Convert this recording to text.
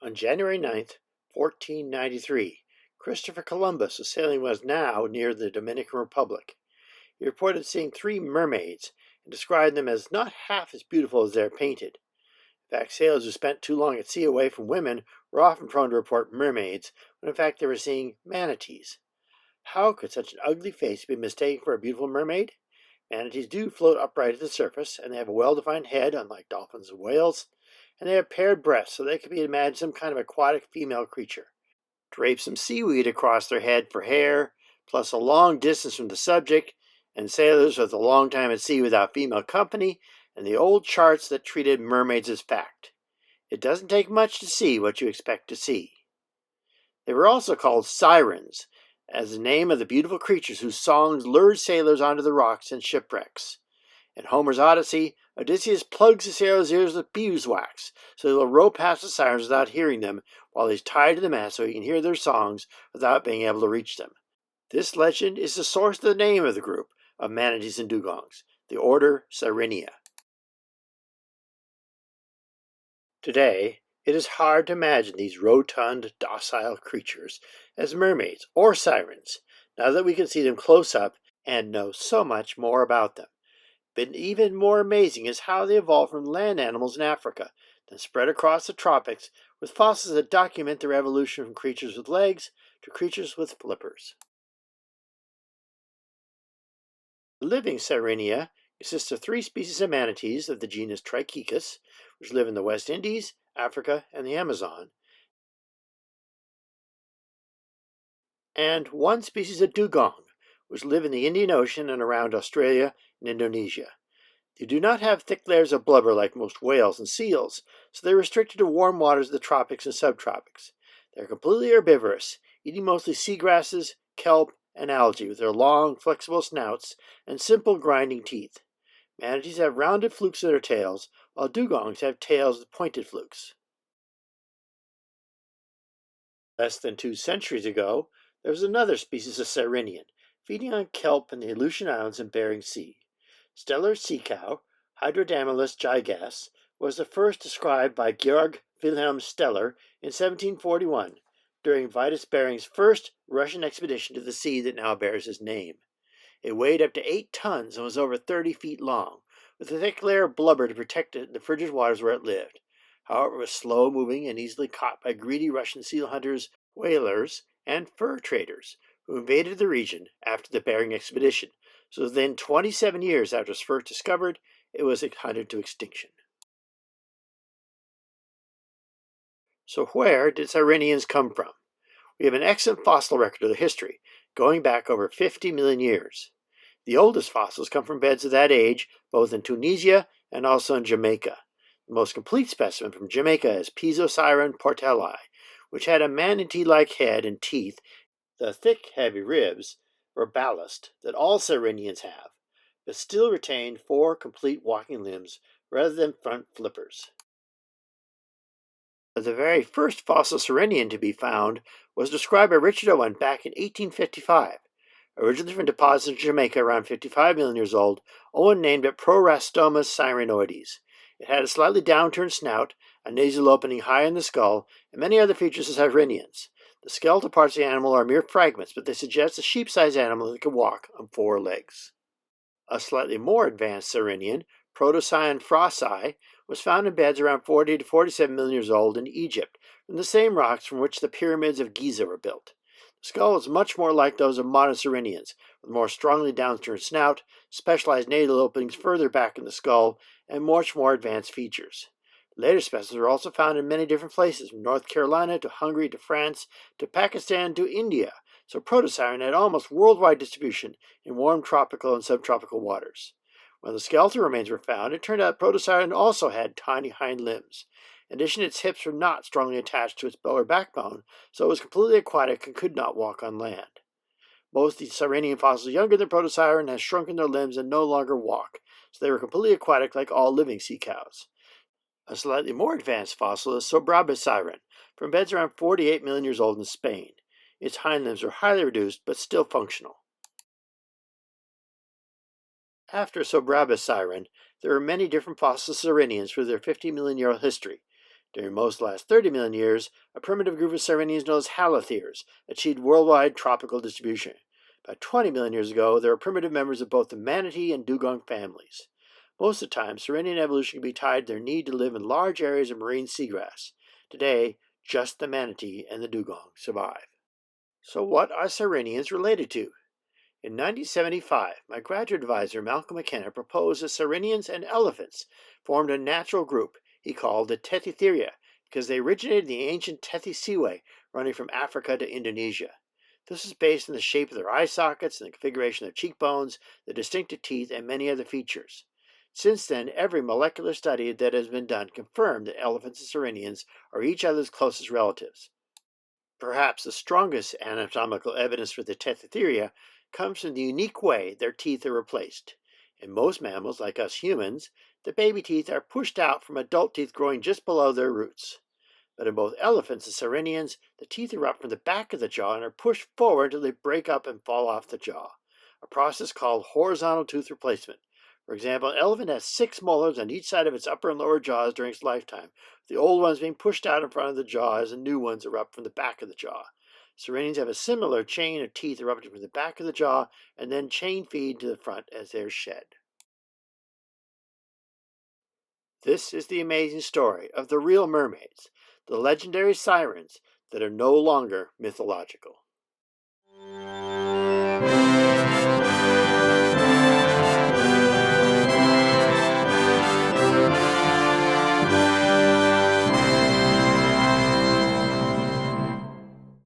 On January 9th, 1493, Christopher Columbus was sailing what is now near the Dominican Republic. He reported seeing 3 mermaids and described them as not half as beautiful as they are painted. In fact, sailors who spent too long at sea away from women were often prone to report mermaids, when in fact they were seeing manatees. How could such an ugly face be mistaken for a beautiful mermaid? Manatees do float upright at the surface, and they have a well-defined head, unlike dolphins and whales, and they have paired breasts, so they could be imagined some kind of aquatic female creature. Drape some seaweed across their head for hair, plus a long distance from the subject, and sailors with a long time at sea without female company, and the old charts that treated mermaids as fact. It doesn't take much to see what you expect to see. They were also called sirens, as the name of the beautiful creatures whose songs lured sailors onto the rocks and shipwrecks. In Homer's Odyssey, Odysseus plugs the sailors' ears with beeswax, so they will row past the sirens without hearing them, while he's tied to the mast so he can hear their songs without being able to reach them. This legend is the source of the name of the group of manatees and dugongs, the order Sirenia. Today, it is hard to imagine these rotund, docile creatures as mermaids or sirens, now that we can see them close up and know so much more about them. But even more amazing is how they evolved from land animals in Africa, then spread across the tropics, with fossils that document their evolution from creatures with legs to creatures with flippers. The living Sirenia consists of 3 species of manatees of the genus Trichechus, which live in the West Indies, Africa, and the Amazon, and 1 species of dugong, which live in the Indian Ocean and around Australia and Indonesia. They do not have thick layers of blubber like most whales and seals, so they are restricted to warm waters of the tropics and subtropics. They are completely herbivorous, eating mostly seagrasses, kelp, and algae with their long, flexible snouts and simple grinding teeth. Manatees have rounded flukes in their tails, while dugongs have tails with pointed flukes. Less than 2 centuries ago, there was another species of sirenian, feeding on kelp in the Aleutian Islands and Bering Sea. Stellar sea cow, Hydrodamilus gigas, was the first described by Georg Wilhelm Steller in 1741, during Vitus Bering's first Russian expedition to the sea that now bears his name. It weighed up to 8 tons and was over 30 feet long, with a thick layer of blubber to protect it in the frigid waters where it lived. However, it was slow-moving and easily caught by greedy Russian seal hunters, whalers, and fur traders, who invaded the region after the Bering expedition, so within 27 years after it was first discovered, it was hunted to extinction. So where did Sirenians come from? We have an excellent fossil record of their history, going back over 50 million years. The oldest fossils come from beds of that age, both in Tunisia and also in Jamaica. The most complete specimen from Jamaica is Pisosiren portelli, which had a manatee-like head and teeth, the thick, heavy ribs, or ballast, that all Sirenians have, but still retained 4 complete walking limbs rather than front flippers. The very first fossil Sirenian to be found was described by Richard Owen back in 1855. Originally from deposits in Jamaica around 55 million years old, Owen named it Prorastomus sirenoides. It had a slightly downturned snout, a nasal opening high in the skull, and many other features of Sirenians. The skeletal parts of the animal are mere fragments, but they suggest a sheep-sized animal that can walk on 4 legs. A slightly more advanced Sirenian, Protocyon frosci, was found in beds around 40 to 47 million years old in Egypt, from the same rocks from which the pyramids of Giza were built. The skull is much more like those of modern Sirenians, with a more strongly downturned snout, specialized nasal openings further back in the skull, and much more advanced features. Later specimens were also found in many different places, from North Carolina to Hungary to France to Pakistan to India, so Protosiren had almost worldwide distribution in warm tropical and subtropical waters. When the skeletal remains were found, it turned out Protosiren also had tiny hind limbs. In addition, its hips were not strongly attached to its lower backbone, so it was completely aquatic and could not walk on land. Most of these Sirenian fossils younger than Protosiren have shrunken their limbs and no longer walk, so they were completely aquatic like all living sea cows. A slightly more advanced fossil is Sobrabisiren, from beds around 48 million years old in Spain. Its hind limbs are highly reduced, but still functional. After Sobrabisiren, there are many different fossil Sirenians through their 50 million year history. During most of the last 30 million years, a primitive group of sirenians known as halotheres achieved worldwide tropical distribution. About 20 million years ago, there were primitive members of both the manatee and dugong families. Most of the time, sirenian evolution can be tied to their need to live in large areas of marine seagrass. Today, just the manatee and the dugong survive. So what are sirenians related to? In 1975, my graduate advisor Malcolm McKenna proposed that sirenians and elephants formed a natural group he called the Tethetheria because they originated in the ancient Tethys Seaway running from Africa to Indonesia. This is based on the shape of their eye sockets and the configuration of their cheekbones, the distinctive teeth, and many other features. Since then, every molecular study that has been done confirmed that elephants and sirenians are each other's closest relatives. Perhaps the strongest anatomical evidence for the Tethetheria comes from the unique way their teeth are replaced. In most mammals, like us humans, the baby teeth are pushed out from adult teeth growing just below their roots. But in both elephants and sirenians, the teeth erupt from the back of the jaw and are pushed forward until they break up and fall off the jaw, a process called horizontal tooth replacement. For example, an elephant has 6 molars on each side of its upper and lower jaws during its lifetime, the old ones being pushed out in front of the jaw as the new ones erupt from the back of the jaw. Sirenians have a similar chain of teeth erupting from the back of the jaw and then chain feed to the front as they are shed. This is the amazing story of the Real Mermaids, the legendary sirens that are no longer mythological.